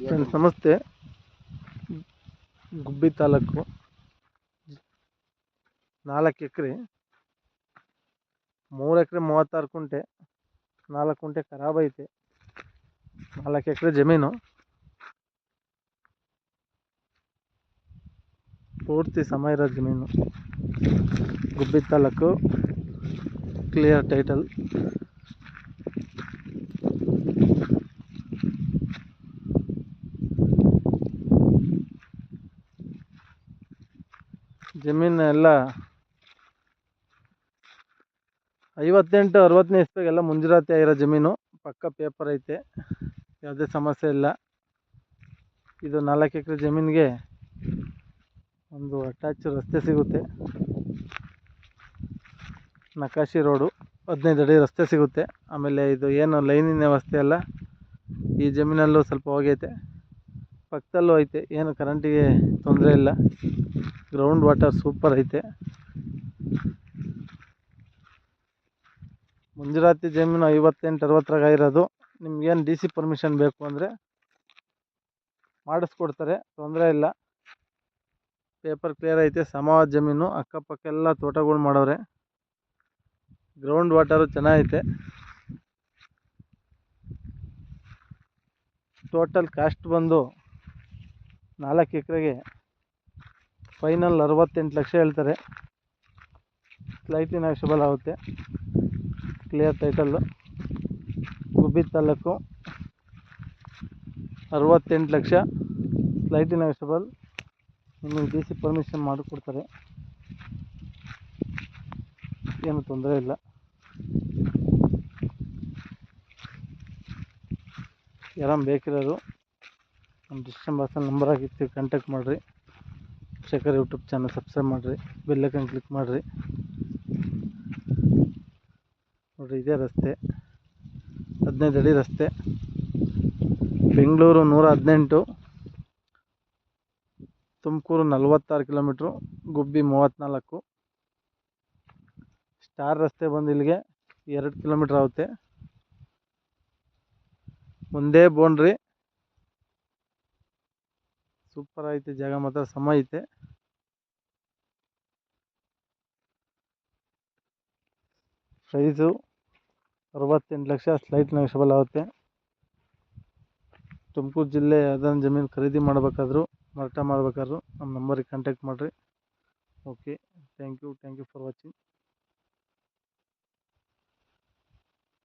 Friends ನಮಸ್ತೆ. ಗುಬ್ಬಿ ತಾಲೂಕು 4 ಎಕರೆ, 3 ಎಕರೆ 36 ಕುಂಟೆ, 4 ಕುಂಟೆ ಖರಾಬ್ ಐತೆ. 4 ಎಕರೆ ಜಮೀನು ಪೂರ್ತಿ ಸಮ ಇರೋ ಜಮೀನು. ಗುಬ್ಬಿ ತಾಲೂಕು, ಕ್ಲಿಯರ್ ಟೈಟಲ್. ಜಮೀನು ಎಲ್ಲ 58-60ನೇ ಇಸ್ವಿಗೆಲ್ಲ ಮುಂಜೂರಾತಿ ಆಗಿರೋ ಜಮೀನು. ಪಕ್ಕ ಪೇಪರ್ ಐತೆ, ಯಾವುದೇ ಸಮಸ್ಯೆ ಇಲ್ಲ. ಇದು 4 ಎಕರೆ ಜಮೀನಿಗೆ ಒಂದು ಅಟ್ಯಾಚ್ ರಸ್ತೆ ಸಿಗುತ್ತೆ. ನಕಾಶಿ ರೋಡು, 15 ಅಡಿ ರಸ್ತೆ ಸಿಗುತ್ತೆ. ಆಮೇಲೆ ಇದು ಏನು ಲೈನಿನ ವ್ಯವಸ್ಥೆ ಅಲ್ಲ, ಈ ಜಮೀನಲ್ಲೂ ಸ್ವಲ್ಪ ಹೋಗೈತೆ. ಪಕ್ಕದಲ್ಲೂ ಐತೆ, ಏನು ಕರೆಂಟಿಗೆ ತೊಂದರೆ ಇಲ್ಲ. ಗ್ರೌಂಡ್ ವಾಟರ್ ಸೂಪರ್ ಐತೆ. ಮುಂಜೂರಾತಿ ಜಮೀನು 58-60ರಾಗ ಇರೋದು. ನಿಮ್ಗೇನು DC ಪರ್ಮಿಷನ್ ಬೇಕು ಅಂದರೆ ಮಾಡಿಸ್ಕೊಡ್ತಾರೆ, ತೊಂದರೆ ಇಲ್ಲ. ಪೇಪರ್ ಕ್ಲಿಯರ್ ಐತೆ, ಸಮವಾದ ಜಮೀನು. ಅಕ್ಕಪಕ್ಕ ಎಲ್ಲ ತೋಟಗಳು ಮಾಡವ್ರೆ. ಗ್ರೌಂಡ್ ವಾಟರು ಚೆನ್ನಾಗೈತೆ. ಟೋಟಲ್ ಕಾಸ್ಟ್ ಬಂದು 4 ಎಕರೆಗೆ ಫೈನಲ್ 68 ಲಕ್ಷ ಹೇಳ್ತಾರೆ. ಸ್ಲೈಟ್ಲಿ ನೆಗೋಷಿಯಬಲ್ ಆಗುತ್ತೆ. Clear title. Gubbi taluk 68 lakh, slightly negotiable. ನಿಮಗೆ DC ಪರ್ಮಿಷನ್ ಮಾಡಿಕೊಡ್ತಾರೆ, ಏನು ತೊಂದರೆ ಇಲ್ಲ. ಯಾರು ಬೇಕಿರೋರು ನಮ್ಮ ಡಿಸ್ಕ್ರಿಪ್ಷನ್ ಬಾಕ್ಸಲ್ಲಿ ನಂಬರ್ ಆಗಿರ್ತೀವಿ, ಕಾಂಟ್ಯಾಕ್ಟ್ ಮಾಡಿರಿ. ಶೇಖರ್ ಯೂಟ್ಯೂಬ್ ಚಾನಲ್ ಸಬ್ಸ್ಕ್ರೈಬ್ ಮಾಡಿರಿ, ಬೆಲ್ ಐಕಾನ್ ಕ್ಲಿಕ್ ಮಾಡಿರಿ. ನೋಡಿರಿ, ಇದೇ ರಸ್ತೆ, 15 ಅಡಿ ರಸ್ತೆ. ಬೆಂಗಳೂರು 118, ತುಮಕೂರು 46 ಕಿಲೋಮೀಟ್ರು, ಗುಬ್ಬಿ 34. ಸ್ಟಾರ್ ರಸ್ತೆ ಬಂದು ಇಲ್ಲಿಗೆ 2 ಕಿಲೋಮೀಟ್ರ್ ಆಗುತ್ತೆ. ಒಂದೇ ಬೌಂಡ್ರಿ. ಸೂಪರ್ ಐತೆ ಜಾಗ, ಮಾತ್ರ ಸಮ ಐತೆ. ಪ್ರೈಸು 68 ಲಕ್ಷ, ಸ್ಲೈಟ್ ನೆಗೋಷಿಯಬಲ್ ಆಗುತ್ತೆ. ತುಮಕೂರು ಜಿಲ್ಲೆ ಯಾವ್ದಾದ್ರು ಜಮೀನು ಖರೀದಿ ಮಾಡಬೇಕಾದ್ರೂ, ಮಾರಾಟ ಮಾಡಬೇಕಾದ್ರೂ ನಮ್ಮ ನಂಬರಿಗೆ ಕಾಂಟ್ಯಾಕ್ಟ್ ಮಾಡಿರಿ. Okay, thank you for watching.